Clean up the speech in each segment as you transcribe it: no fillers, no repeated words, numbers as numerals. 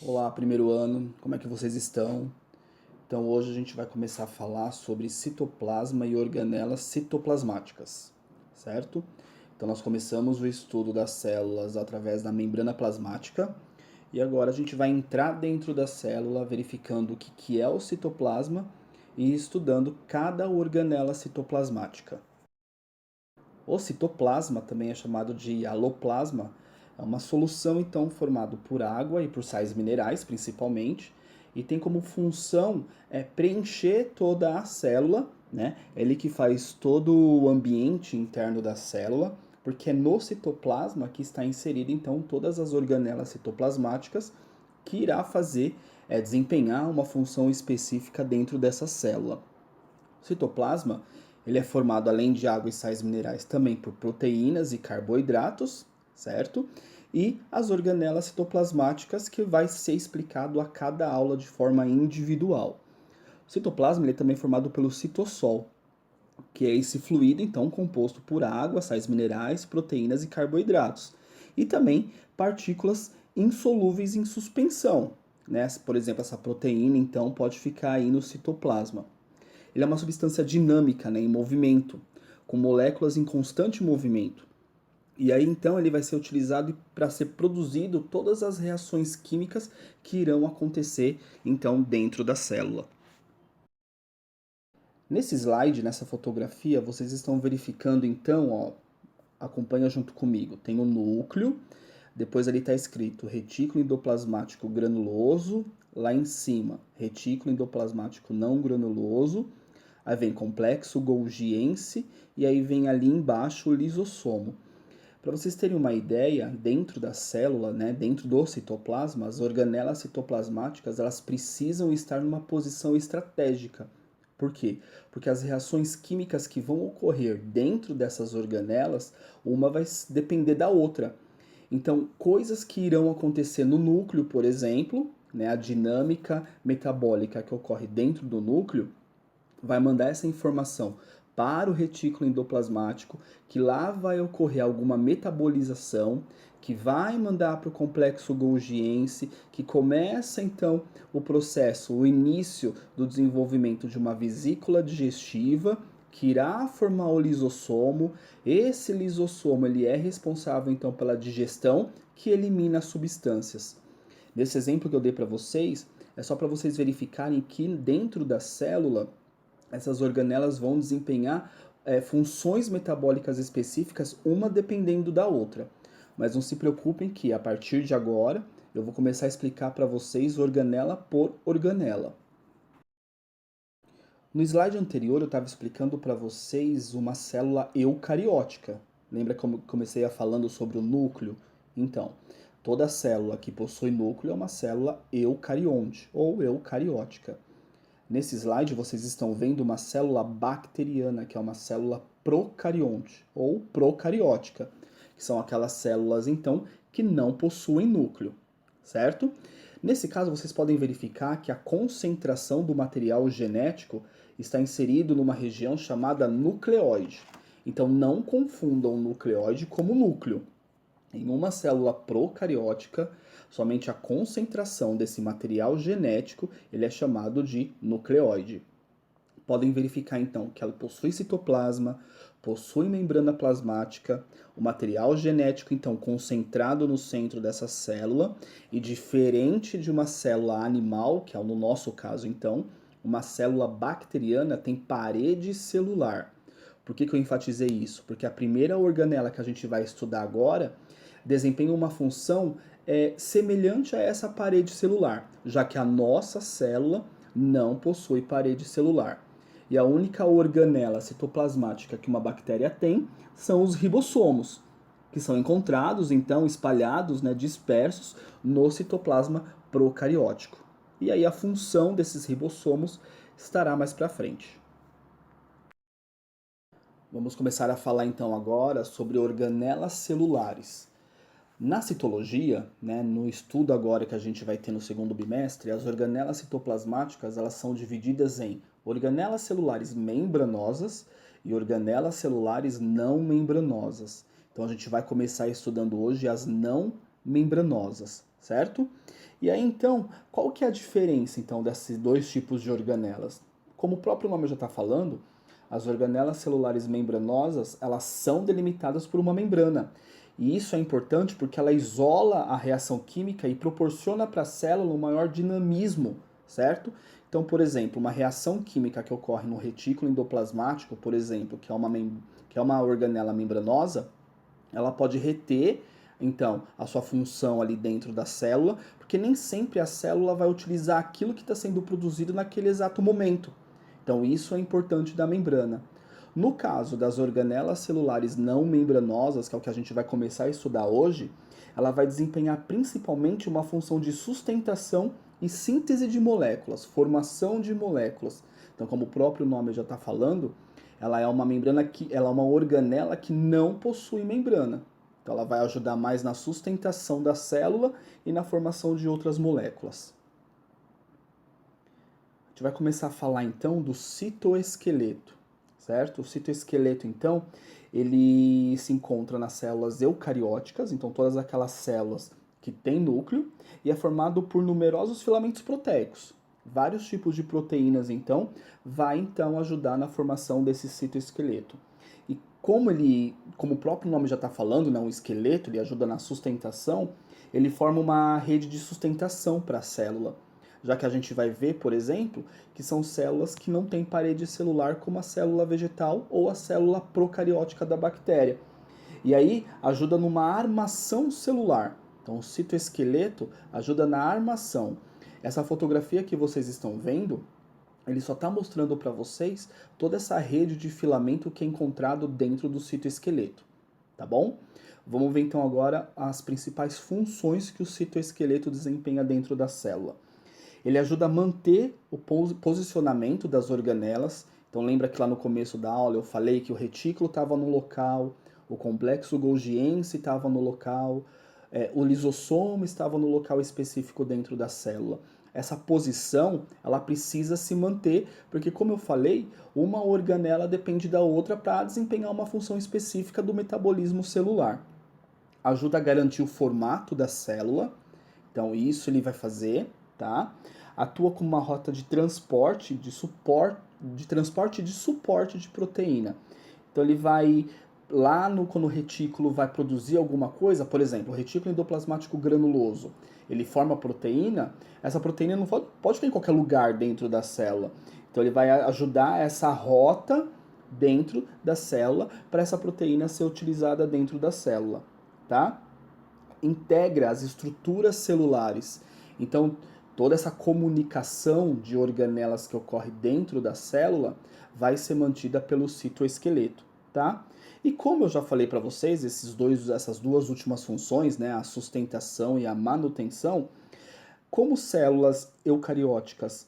Olá, primeiro ano, como é que vocês estão? Então hoje a gente vai começar a falar sobre citoplasma e organelas citoplasmáticas, certo? Então nós começamos o estudo das células através da membrana plasmática e agora a gente vai entrar dentro da célula verificando o que é o citoplasma e estudando cada organela citoplasmática. O citoplasma também é chamado de aloplasma, é uma solução então formada por água e por sais minerais principalmente, e tem como função preencher toda a célula, né? Ele que faz todo o ambiente interno da célula, porque é no citoplasma que está inserida então todas as organelas citoplasmáticas que irá fazer desempenhar uma função específica dentro dessa célula. O citoplasma ele é formado, além de água e sais minerais, também por proteínas e carboidratos, certo? E as organelas citoplasmáticas, que vai ser explicado a cada aula de forma individual. O citoplasma ele é também formado pelo citossol, que é esse fluido, então, composto por água, sais minerais, proteínas e carboidratos. E também partículas insolúveis em suspensão, né? Por exemplo, essa proteína, então, pode ficar aí no citoplasma. Ele é uma substância dinâmica, né, em movimento, com moléculas em constante movimento. E aí então ele vai ser utilizado para ser produzido todas as reações químicas que irão acontecer então dentro da célula. Nesse slide, nessa fotografia, vocês estão verificando então, ó, acompanha junto comigo. Tem o núcleo, depois ali está escrito retículo endoplasmático granuloso, lá em cima, retículo endoplasmático não granuloso. Aí vem complexo golgiense e aí vem ali embaixo o lisossomo. Para vocês terem uma ideia, dentro da célula, né, dentro do citoplasma, as organelas citoplasmáticas elas precisam estar numa posição estratégica. Por quê? Porque as reações químicas que vão ocorrer dentro dessas organelas, uma vai depender da outra. Então, coisas que irão acontecer no núcleo, por exemplo, né, a dinâmica metabólica que ocorre dentro do núcleo, vai mandar essa informação para o retículo endoplasmático, que lá vai ocorrer alguma metabolização, que vai mandar para o complexo golgiense, que começa então o processo, o início do desenvolvimento de uma vesícula digestiva, que irá formar o lisossomo. Esse lisossomo ele é responsável então pela digestão, que elimina as substâncias. Nesse exemplo que eu dei para vocês, é só para vocês verificarem que dentro da célula essas organelas vão desempenhar funções metabólicas específicas, uma dependendo da outra. Mas não se preocupem que a partir de agora eu vou começar a explicar para vocês organela por organela. No slide anterior eu estava explicando para vocês uma célula eucariótica. Lembra como comecei a falando sobre o núcleo? Então, toda célula que possui núcleo é uma célula eucarionte ou eucariótica. Nesse slide vocês estão vendo uma célula bacteriana, que é uma célula procarionte ou procariótica, que são aquelas células então que não possuem núcleo, certo? Nesse caso vocês podem verificar que a concentração do material genético está inserido numa região chamada nucleóide. Então não confundam o nucleóide como núcleo. Em uma célula procariótica, somente a concentração desse material genético ele é chamado de nucleóide. Podem verificar então que ela possui citoplasma, possui membrana plasmática, o material genético então concentrado no centro dessa célula e diferente de uma célula animal, que é no nosso caso então, uma célula bacteriana tem parede celular. Por que eu enfatizei isso? Porque a primeira organela que a gente vai estudar agora desempenha uma função semelhante a essa parede celular, já que a nossa célula não possui parede celular. E a única organela citoplasmática que uma bactéria tem são os ribossomos, que são encontrados, então, espalhados, né, dispersos no citoplasma procariótico. E aí a função desses ribossomos estará mais para frente. Vamos começar a falar então agora sobre organelas celulares. Na citologia, né, no estudo agora que a gente vai ter no segundo bimestre, as organelas citoplasmáticas elas são divididas em organelas celulares membranosas e organelas celulares não membranosas. Então a gente vai começar estudando hoje as não membranosas, certo? E aí, então, qual que é a diferença, então, desses dois tipos de organelas? Como o próprio nome já está falando, as organelas celulares membranosas, elas são delimitadas por uma membrana. E isso é importante porque ela isola a reação química e proporciona para a célula um maior dinamismo, certo? Então, por exemplo, uma reação química que ocorre no retículo endoplasmático, por exemplo, que é uma organela membranosa, ela pode reter, então, a sua função ali dentro da célula, porque nem sempre a célula vai utilizar aquilo que está sendo produzido naquele exato momento. Então, isso é importante da membrana. No caso das organelas celulares não membranosas, que é o que a gente vai começar a estudar hoje, ela vai desempenhar principalmente uma função de sustentação e síntese de moléculas, formação de moléculas. Então, como o próprio nome já está falando, ela é uma ela é uma organela que não possui membrana. Então ela vai ajudar mais na sustentação da célula e na formação de outras moléculas. A gente vai começar a falar então do citoesqueleto, certo? O citoesqueleto então, ele se encontra nas células eucarióticas, então todas aquelas células que têm núcleo, e é formado por numerosos filamentos proteicos. Vários tipos de proteínas, então, vai então ajudar na formação desse citoesqueleto. E como o próprio nome já está falando, né, um esqueleto, ele ajuda na sustentação, ele forma uma rede de sustentação para a célula. Já que a gente vai ver, por exemplo, que são células que não têm parede celular, como a célula vegetal ou a célula procariótica da bactéria. E aí ajuda numa armação celular. Então, o citoesqueleto ajuda na armação. Essa fotografia que vocês estão vendo, ele só está mostrando para vocês toda essa rede de filamento que é encontrado dentro do citoesqueleto, tá bom? Vamos ver então agora as principais funções que o citoesqueleto desempenha dentro da célula. Ele ajuda a manter o posicionamento das organelas. Então lembra que lá no começo da aula eu falei que o retículo estava no local, o complexo golgiense estava no local, o lisossomo estava no local específico dentro da célula. Essa posição, ela precisa se manter, porque como eu falei, uma organela depende da outra para desempenhar uma função específica do metabolismo celular. Ajuda a garantir o formato da célula, então isso ele vai fazer, tá? Atua como uma rota de transporte, de transporte e de suporte de proteína. Então ele vai quando o retículo vai produzir alguma coisa, por exemplo, o retículo endoplasmático granuloso, ele forma proteína, essa proteína não pode ficar em qualquer lugar dentro da célula. Então ele vai ajudar essa rota dentro da célula para essa proteína ser utilizada dentro da célula, tá? Integra as estruturas celulares. Então, toda essa comunicação de organelas que ocorre dentro da célula vai ser mantida pelo citoesqueleto, tá? E como eu já falei para vocês, essas duas últimas funções, né, a sustentação e a manutenção, como células eucarióticas,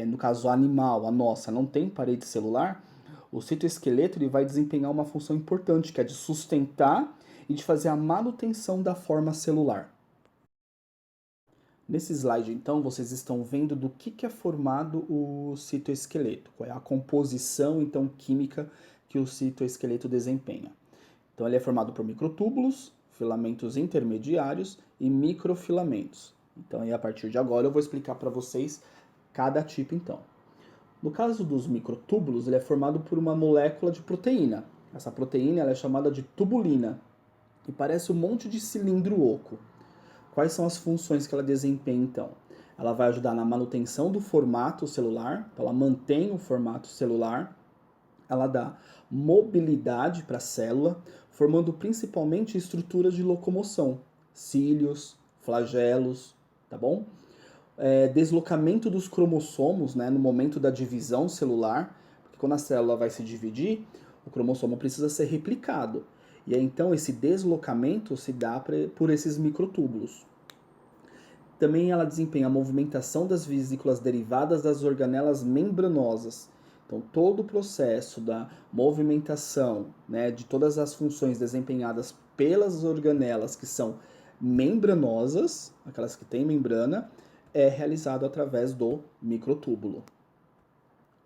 no caso animal, a nossa, não tem parede celular, o citoesqueleto ele vai desempenhar uma função importante, que é de sustentar e de fazer a manutenção da forma celular. Nesse slide, então, vocês estão vendo do que é formado o citoesqueleto, qual é a composição, então, química que o citoesqueleto desempenha. Então, ele é formado por microtúbulos, filamentos intermediários e microfilamentos. Então, a partir de agora, eu vou explicar para vocês cada tipo, então. No caso dos microtúbulos, ele é formado por uma molécula de proteína. Essa proteína ela é chamada de tubulina e parece um monte de cilindro oco. Quais são as funções que ela desempenha, então? Ela vai ajudar na manutenção do formato celular, então ela mantém o formato celular, ela dá mobilidade para a célula, formando principalmente estruturas de locomoção, cílios, flagelos, tá bom? Deslocamento dos cromossomos, né, no momento da divisão celular, porque quando a célula vai se dividir, o cromossomo precisa ser replicado. E aí, então, esse deslocamento se dá por esses microtúbulos. Também ela desempenha a movimentação das vesículas derivadas das organelas membranosas. Então, todo o processo da movimentação, né, de todas as funções desempenhadas pelas organelas que são membranosas, aquelas que têm membrana, é realizado através do microtúbulo.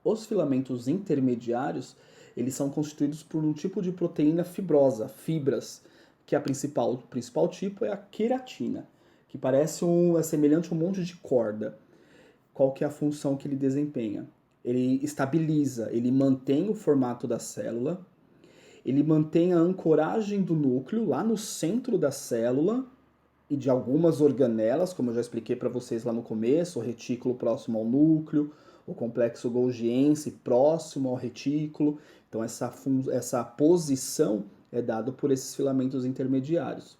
Os filamentos intermediários, eles são constituídos por um tipo de proteína fibrosa, fibras, que é o principal tipo é a queratina, que é semelhante a um monte de corda. Qual que é a função que ele desempenha? Ele estabiliza, ele mantém o formato da célula, ele mantém a ancoragem do núcleo lá no centro da célula e de algumas organelas, como eu já expliquei para vocês lá no começo, o retículo próximo ao núcleo, o complexo golgiense próximo ao retículo. Então essa posição é dada por esses filamentos intermediários.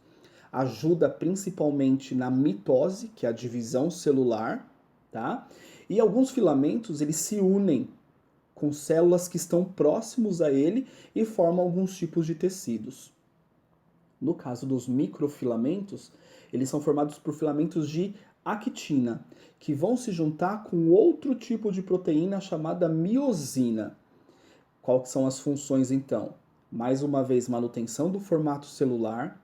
Ajuda principalmente na mitose, que é a divisão celular, tá? E alguns filamentos eles se unem com células que estão próximos a ele e formam alguns tipos de tecidos. No caso dos microfilamentos, eles são formados por filamentos de actina, que vão se juntar com outro tipo de proteína chamada miosina. Quais são as funções então? Mais uma vez, manutenção do formato celular.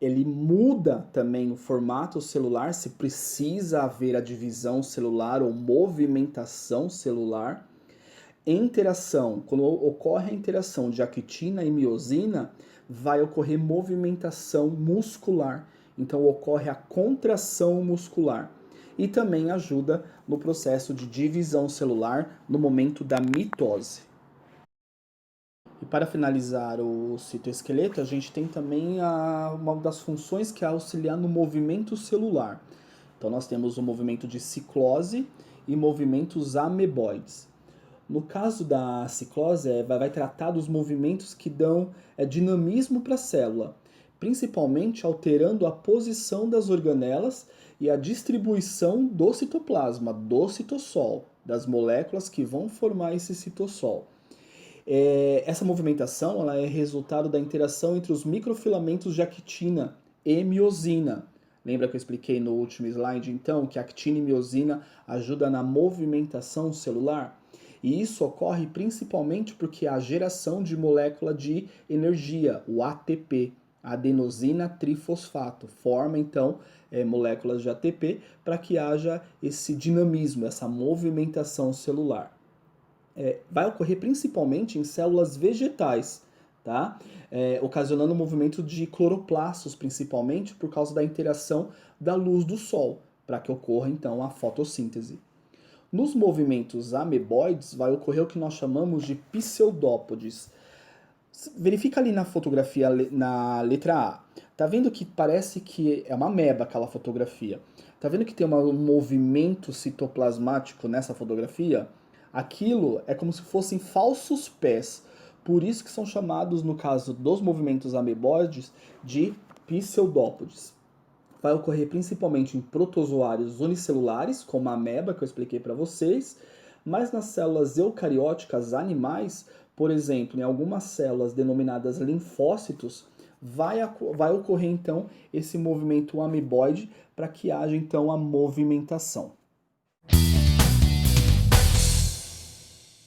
Ele muda também o formato celular se precisa haver a divisão celular ou movimentação celular. Interação, quando ocorre a interação de actina e miosina, vai ocorrer movimentação muscular. Então ocorre a contração muscular. E também ajuda no processo de divisão celular no momento da mitose. E para finalizar o citoesqueleto, a gente tem também uma das funções que é auxiliar no movimento celular. Então nós temos o movimento de ciclose e movimentos ameboides. No caso da ciclose, vai tratar dos movimentos que dão dinamismo para a célula, principalmente alterando a posição das organelas e a distribuição do citoplasma, do citossol, das moléculas que vão formar esse citossol. Essa movimentação ela é resultado da interação entre os microfilamentos de actina e miosina. Lembra que eu expliquei no último slide, então, que actina e miosina ajudam na movimentação celular? E isso ocorre principalmente porque há geração de molécula de energia, o ATP, adenosina trifosfato. Forma, então, moléculas de ATP para que haja esse dinamismo, essa movimentação celular. Vai ocorrer principalmente em células vegetais, tá? Ocasionando o movimento de cloroplastos, principalmente por causa da interação da luz do sol, para que ocorra então a fotossíntese. Nos movimentos ameboides vai ocorrer o que nós chamamos de pseudópodes. Verifica ali na fotografia, na letra A. Tá vendo que parece que é uma ameba aquela fotografia? Tá vendo que tem um movimento citoplasmático nessa fotografia? Aquilo é como se fossem falsos pés. Por isso que são chamados, no caso dos movimentos ameboides, de pseudópodes. Vai ocorrer principalmente em protozoários unicelulares, como a ameba que eu expliquei para vocês, mas nas células eucarióticas animais, por exemplo, em algumas células denominadas linfócitos, vai ocorrer então esse movimento ameboide para que haja então a movimentação.